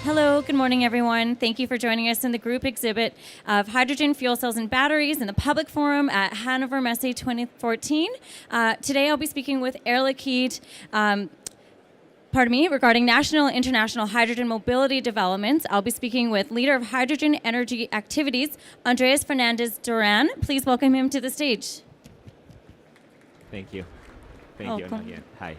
Hello, good morning, everyone. Thank you for joining us in the group exhibit of Hydrogen Fuel Cells and Batteries in the Public Forum at Hanover Messe 2014. Today I'll be speaking with Air Liquide, regarding national and international hydrogen mobility developments. I'll be speaking with leader of hydrogen energy activities, Andreas Fernandez Duran. Please welcome him to the stage. Thank you. Thank you, Anna. Hi.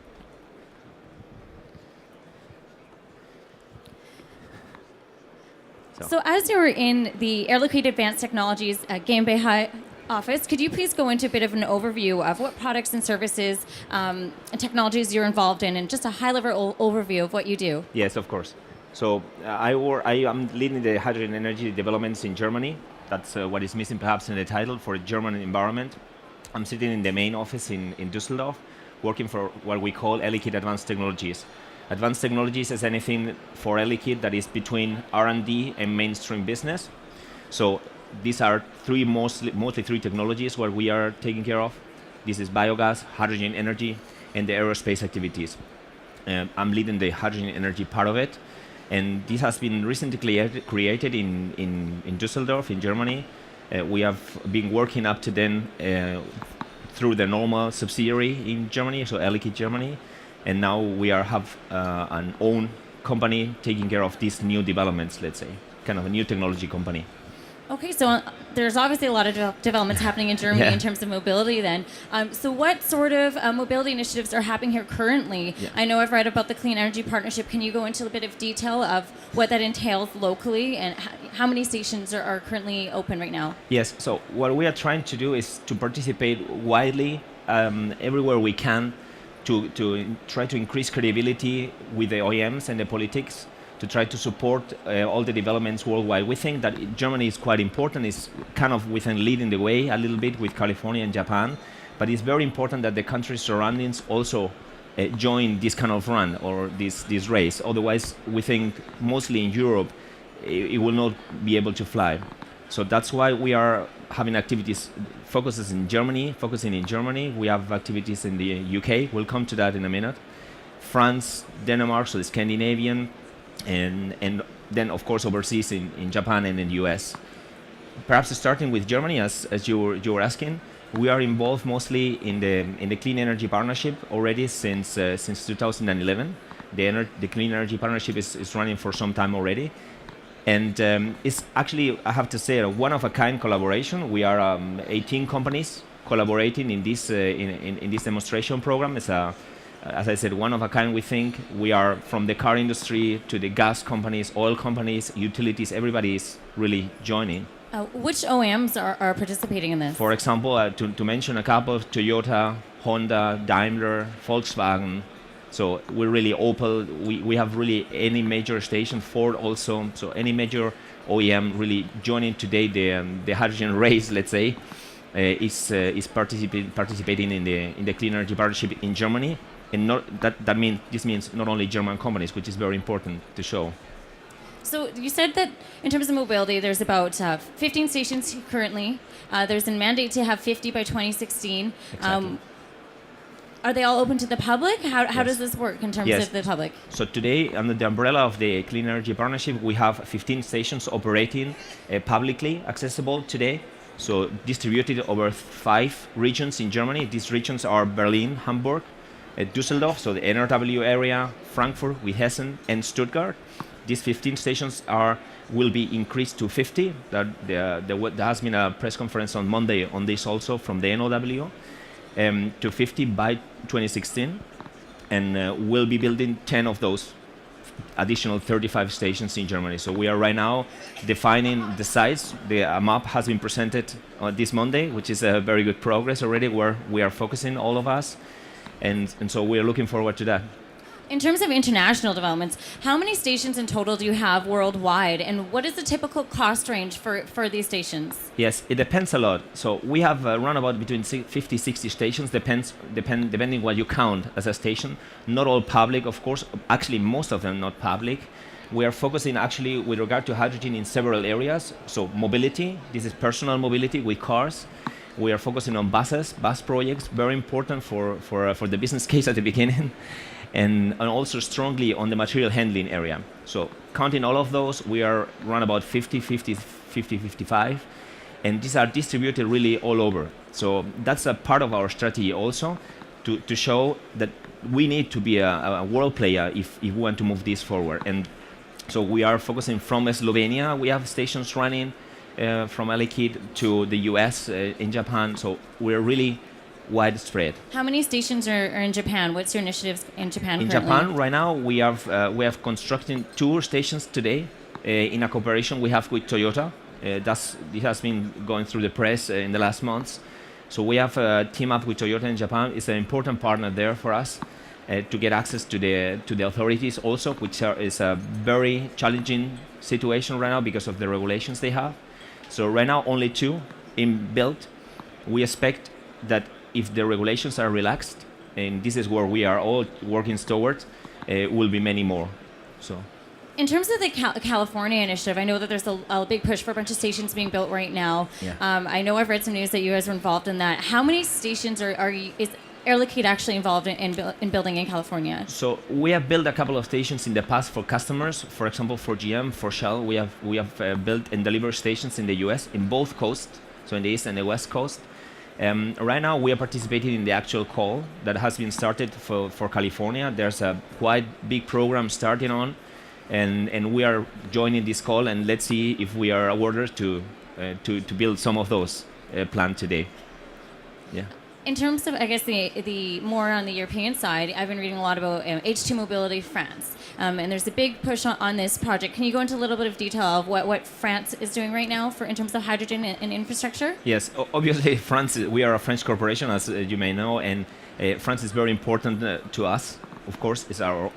So as you're in the Air Liquide Advanced Technologies GmbH office, could you please go into a bit of an overview of what products and services and technologies you're involved in, and just a high-level overview of what you do? Yes, of course. So I am leading the hydrogen energy developments in Germany. That's what is missing perhaps in the title for German environment. I'm sitting in the main office in Düsseldorf, working for what we call Air Liquide Advanced Technologies. Advanced Technologies is anything for Air Liquide that is between R&D and mainstream business. So these are mostly three technologies where we are taking care of. This is biogas, hydrogen energy, and the aerospace activities. I'm leading the hydrogen energy part of it. And this has been recently created in Düsseldorf, in Germany. We have been working up to then through the normal subsidiary in Germany, so Air Liquide Germany. And now we have an own company taking care of these new developments, let's say, kind of a new technology company. Okay, so there's obviously a lot of developments happening in Germany in terms of mobility then. So what sort of mobility initiatives are happening here currently? Yeah. I know I've read about the Clean Energy Partnership. Can you go into a bit of detail of what that entails locally, and how many stations are currently open right now? Yes, so what we are trying to do is to participate widely everywhere we can to try to increase credibility with the OEMs and the politics, to try to support all the developments worldwide. We think that Germany is quite important. It's kind of within leading the way a little bit with California and Japan, but it's very important that the countries surroundings also join this kind of run or this race. Otherwise, we think mostly in Europe, it will not be able to fly. So that's why we are having activities focusing in Germany. We have activities in the UK. We'll come to that in a minute. France, Denmark, so the Scandinavian, and then of course overseas in Japan and in the US. Perhaps starting with Germany, as you were asking, we are involved mostly in the Clean Energy Partnership already since 2011. The Clean Energy Partnership is running for some time already. And it's actually, I have to say, a one-of-a-kind collaboration. We are 18 companies collaborating in this demonstration program. It's as I said, one-of-a-kind. We think we are from the car industry to the gas companies, oil companies, utilities. Everybody is really joining. Which OEMs are participating in this? For example, to mention a couple: Toyota, Honda, Daimler, Volkswagen. So we're really open. We have really any major station, Ford also. So any major OEM really joining today the hydrogen race, let's say, is participating in the Clean Energy Partnership in Germany. And this means not only German companies, which is very important to show. So you said that in terms of mobility, there's about 15 stations currently. There's a mandate to have 50 by 2016. Exactly. Are they all open to the public? How Yes. does this work in terms of the public? So today, under the umbrella of the Clean Energy Partnership, we have 15 stations operating publicly accessible today. So distributed over 5 regions in Germany. These regions are Berlin, Hamburg, Düsseldorf, so the NRW area, Frankfurt with Hessen, and Stuttgart. These 15 stations will be increased to 50. There has been a press conference on Monday on this also from the NOW. To 50 by 2016, and we'll be building 10 of those additional 35 stations in Germany. So we are right now defining the sites. The map has been presented this Monday, which is a very good progress already, where we are focusing all of us, and so we are looking forward to that. In terms of international developments, how many stations in total do you have worldwide, and what is the typical cost range for these stations? Yes, it depends a lot. So we have run about between 50, 60 stations, depending what you count as a station. Not all public, of course. Actually, most of them not public. We are focusing actually with regard to hydrogen in several areas. So mobility, this is personal mobility with cars. We are focusing on bus projects, very important for the business case at the beginning, and also strongly on the material handling area. So counting all of those, we are around about 50, 55, and these are distributed really all over. So that's a part of our strategy also, to show that we need to be a world player if we want to move this forward. And so we are focusing from Slovenia. We have stations running from Liquide to the US, in Japan. So we're really widespread. How many stations are in Japan? What's your initiatives in Japan In currently? Japan, right now, we have constructing 2 stations today in a cooperation we have with Toyota. This has been going through the press in the last months. So we have a team up with Toyota in Japan. It's an important partner there for us to get access to the authorities also, which is a very challenging situation right now because of the regulations they have. So right now, only 2 in built. We expect that if the regulations are relaxed, and this is where we are all working towards, will be many more. So. In terms of the California initiative, I know that there's a big push for a bunch of stations being built right now. Yeah. I know I've read some news that you guys are involved in that. How many stations is Air Liquide actually involved in building in California? So we have built a couple of stations in the past for customers. For example, for GM, for Shell, we have built and delivered stations in the US in both coasts, so in the east and the west coast. Right now, we are participating in the actual call that has been started for California. There's a quite big program starting on. And we are joining this call, and let's see if we are awarded to build some of those planned today. Yeah. In terms of, I guess, the more on the European side, I've been reading a lot about H2 Mobility France, and there's a big push on this project. Can you go into a little bit of detail of what France is doing right now in terms of hydrogen and infrastructure? Yes, obviously France. We are a French corporation, as you may know, and France is very important to us. Of course, it's our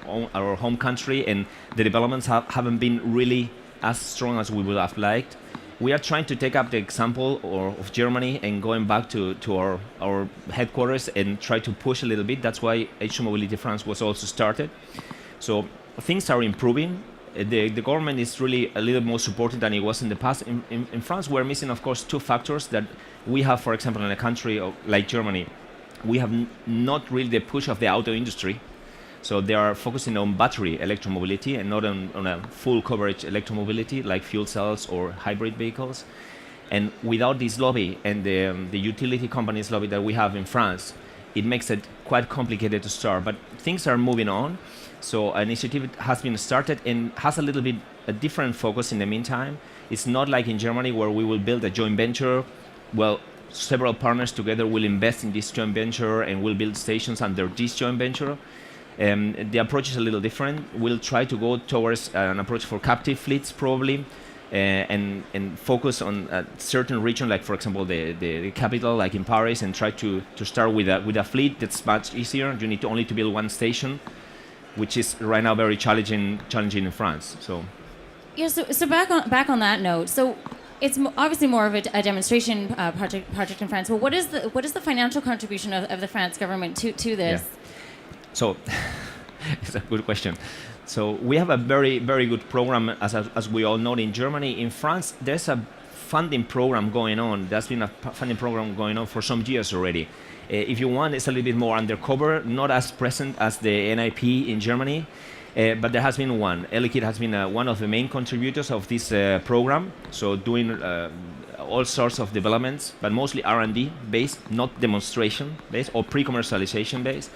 home country, and the developments haven't been really as strong as we would have liked. We are trying to take up the example of Germany and going back to our headquarters and try to push a little bit. That's why H2 Mobility France was also started. So things are improving. The government is really a little more supportive than it was in the past. In France, we're missing, of course, 2 factors that we have, for example, in a country like Germany. We have not really the push of the auto industry. So they are focusing on battery electromobility and not on a full coverage electromobility like fuel cells or hybrid vehicles. And without this lobby and the utility companies lobby that we have in France, it makes it quite complicated to start. But things are moving on. So an initiative has been started and has a little bit a different focus in the meantime. It's not like in Germany where we will build a joint venture. Well, several partners together will invest in this joint venture and will build stations under this joint venture. The approach is a little different. We'll try to go towards an approach for captive fleets probably, and focus on a certain region, like for example the capital, like in Paris, and try to start with a fleet that's much easier. You need only to build 1 station, which is right now very challenging in France. So. Yeah. So back on that note. So. It's obviously more of a demonstration project in France. But what is the financial contribution of the France government to this? Yeah. So, it's a good question. So we have a very, very good program, as we all know, in Germany. In France, there's a funding program going on. There's been a funding program going on for some years already. If you want, it's a little bit more undercover, not as present as the NIP in Germany, but there has been one. Air Liquide has been one of the main contributors of this program, so doing all sorts of developments, but mostly R&D based, not demonstration based or pre-commercialization based.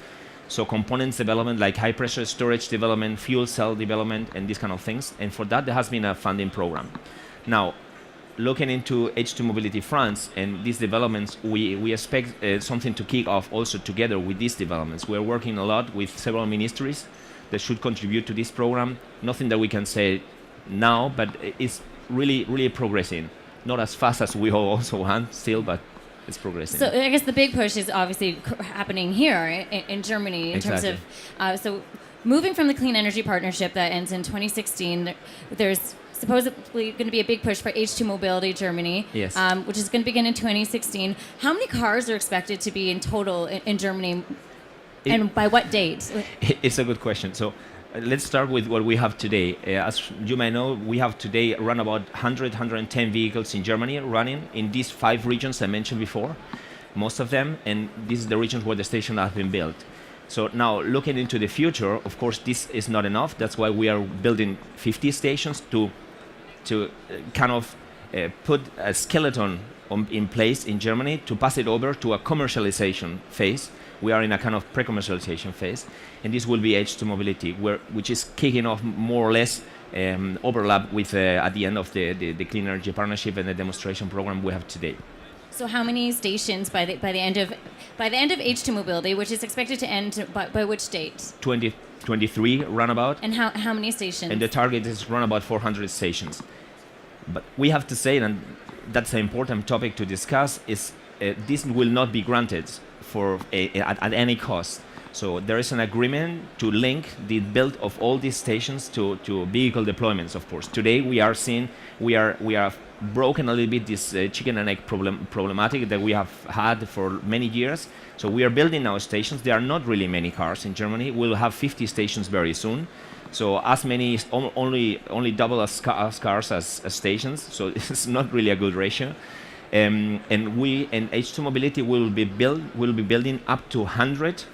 So components development like high pressure storage development, fuel cell development, and these kind of things. And for that, there has been a funding program. Now, looking into H2 Mobility France and these developments, we expect something to kick off also together with these developments. We're working a lot with several ministries that should contribute to this program. Nothing that we can say now, but it's really, really progressing. Not as fast as we all also want still, but it's progressing. So I guess the big push is obviously happening here in Germany in Exactly. terms of, so moving from the Clean Energy Partnership that ends in 2016, there's supposedly going to be a big push for H2 Mobility Germany, Yes. Which is going to begin in 2016. How many cars are expected to be in total in Germany, and by what date? It's a good question. So let's start with what we have today. As you may know, we have today around about 110 vehicles in Germany running in these 5 regions I mentioned before, most of them, and these are the regions where the station has been built. So now, looking into the future, of course, this is not enough. That's why we are building 50 stations to kind of put a skeleton in place in Germany to pass it over to a commercialization phase. We are in a kind of pre-commercialization phase, and this will be H2 Mobility, which is kicking off more or less overlap with at the end of the Clean Energy Partnership and the demonstration program we have today. So how many stations by the end of H2 Mobility, which is expected to end by which date? 2023 runabout. And how many stations? And the target is run about 400 stations. But we have to say, and that's an important topic to discuss, is this will not be granted at any cost. So there is an agreement to link the build of all these stations to vehicle deployments. Of course, today we are seeing we are broken a little bit this chicken and egg problematic that we have had for many years. So we are building now stations. There are not really many cars in Germany. We'll have 50 stations very soon. So as many, only double as cars as stations. So it's not really a good ratio. And H2 Mobility will be building up to 100.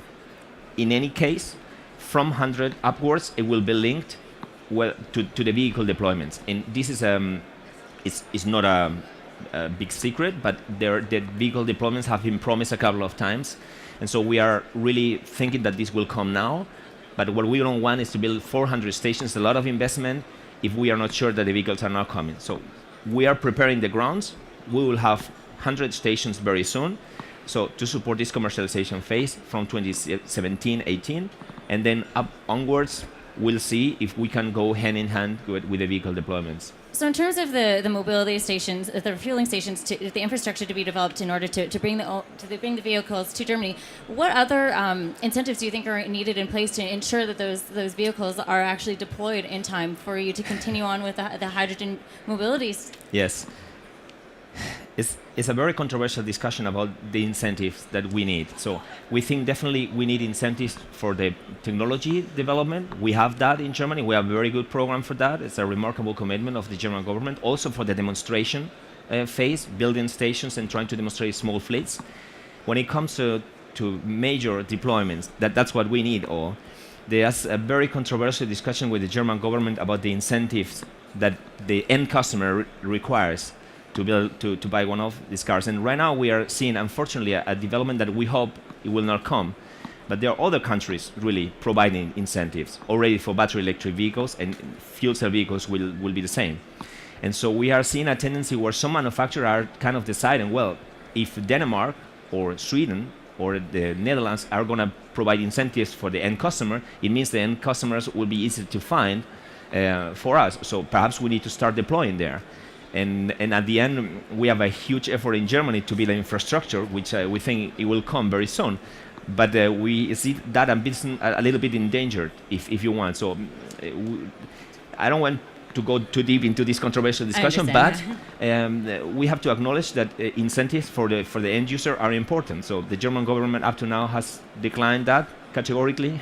In any case, from 100 upwards, it will be linked to the vehicle deployments. And this is it's not a big secret, but the vehicle deployments have been promised a couple of times, and so we are really thinking that this will come now. But what we don't want is to build 400 stations, a lot of investment, if we are not sure that the vehicles are not coming. So we are preparing the grounds. We will have 100 stations very soon. So to support this commercialization phase from 2017-18, and then up onwards, we'll see if we can go hand in hand with the vehicle deployments. So in terms of the mobility stations, the refueling stations, the infrastructure to be developed in order to bring the vehicles to Germany, what other incentives do you think are needed in place to ensure that those vehicles are actually deployed in time for you to continue on with the hydrogen mobilities? Yes. It's a very controversial discussion about the incentives that we need. So we think definitely we need incentives for the technology development. We have that in Germany. We have a very good program for that. It's a remarkable commitment of the German government. Also for the demonstration phase, building stations and trying to demonstrate small fleets. When it comes to major deployments, that's what we need. Or there's a very controversial discussion with the German government about the incentives that the end customer requires to buy one of these cars. And right now we are seeing, unfortunately, a development that we hope it will not come. But there are other countries really providing incentives already for battery electric vehicles, and fuel cell vehicles will be the same. And so we are seeing a tendency where some manufacturers are kind of deciding, well, if Denmark or Sweden or the Netherlands are going to provide incentives for the end customer, it means the end customers will be easy to find for us. So perhaps we need to start deploying there. And at the end, we have a huge effort in Germany to build an infrastructure, which we think it will come very soon. But we see that ambition a little bit endangered, if you want. So I don't want to go too deep into this controversial discussion, but we have to acknowledge that incentives for the end user are important. So the German government up to now has declined that categorically.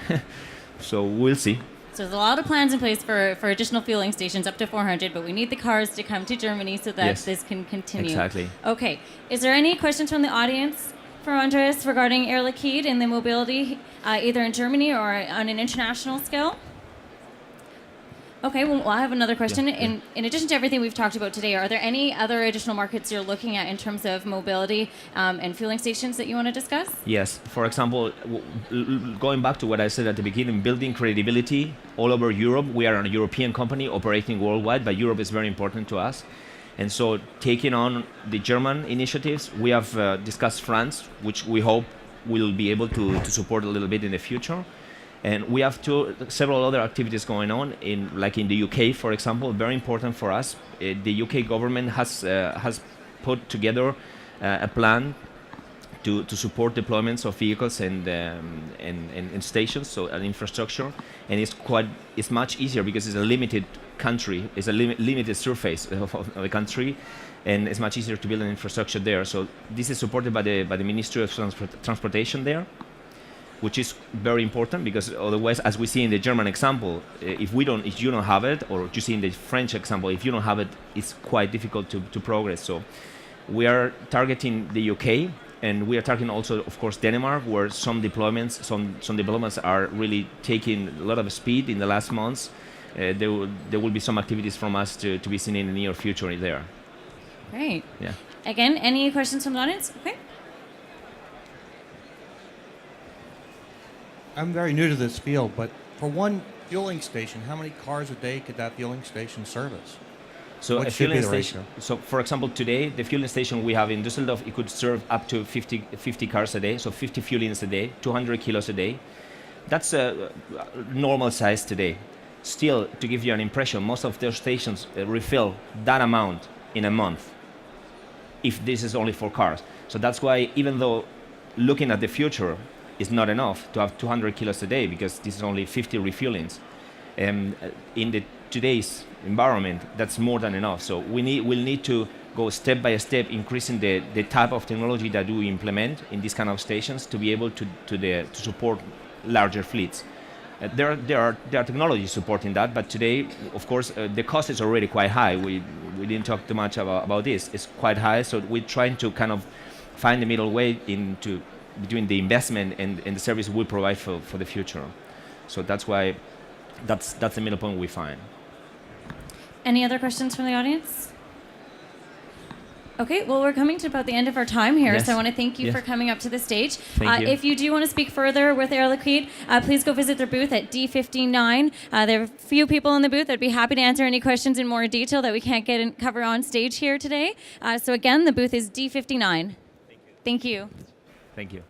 So we'll see. So there's a lot of plans in place for additional fueling stations, up to 400, but we need the cars to come to Germany so that this can continue. Exactly. Okay. Is there any questions from the audience for Andres regarding Air Liquide and the mobility, either in Germany or on an international scale? Okay, well, I have another question. Yeah. In addition to everything we've talked about today, are there any other additional markets you're looking at in terms of mobility and fueling stations that you want to discuss? Yes. For example, going back to what I said at the beginning, building credibility all over Europe. We are a European company operating worldwide, but Europe is very important to us. And so taking on the German initiatives, we have discussed France, which we hope will be able to support a little bit in the future. And we have several other activities going on like in the UK, for example, very important for us. The UK government has put together a plan to support deployments of vehicles and stations, so an infrastructure, and it's much easier because it's a limited country, it's a limited surface of a country, and it's much easier to build an infrastructure there. So this is supported by the Ministry of Transportation there. which is very important because otherwise, as we see in the German example, if you don't have it, or you see in the French example, if you don't have it, it's quite difficult to progress. So we are targeting the UK, and we are targeting also, of course, Denmark, where some developments are really taking a lot of speed in the last months. There will be some activities from us to be seen in the near future there. Great. Yeah. Again, any questions from the audience? Okay. I'm very new to this field, but for one fueling station, how many cars a day could that fueling station service? So What a should be fueling the station. ratio? So for example, today the fueling station we have in Düsseldorf, it could serve up to 50 cars a day, so 50 fuelings a day, 200 kilos a day. That's a normal size today. Still, to give you an impression, most of those stations refill that amount in a month, if this is only for cars. So that's why, even though looking at the future is not enough to have 200 kilos a day, because this is only 50 refuelings, in today's environment, that's more than enough. So we'll need to go step by step, increasing the type of technology that we implement in these kind of stations to be able to support larger fleets. There are technologies supporting that, but today, of course, the cost is already quite high. We didn't talk too much about this. It's quite high, so we're trying to kind of find the middle way between the investment and the service we provide for the future. So that's why that's the middle point we find. Any other questions from the audience? Okay, well, we're coming to about the end of our time here, Yes. so I want to thank you Yes. for coming up to the stage. Thank you. If you do want to speak further with Air Liquide, please go visit their booth at D59. There are a few people in the booth that'd be happy to answer any questions in more detail that we can't cover on stage here today. So again, the booth is D59. Thank you. Thank you.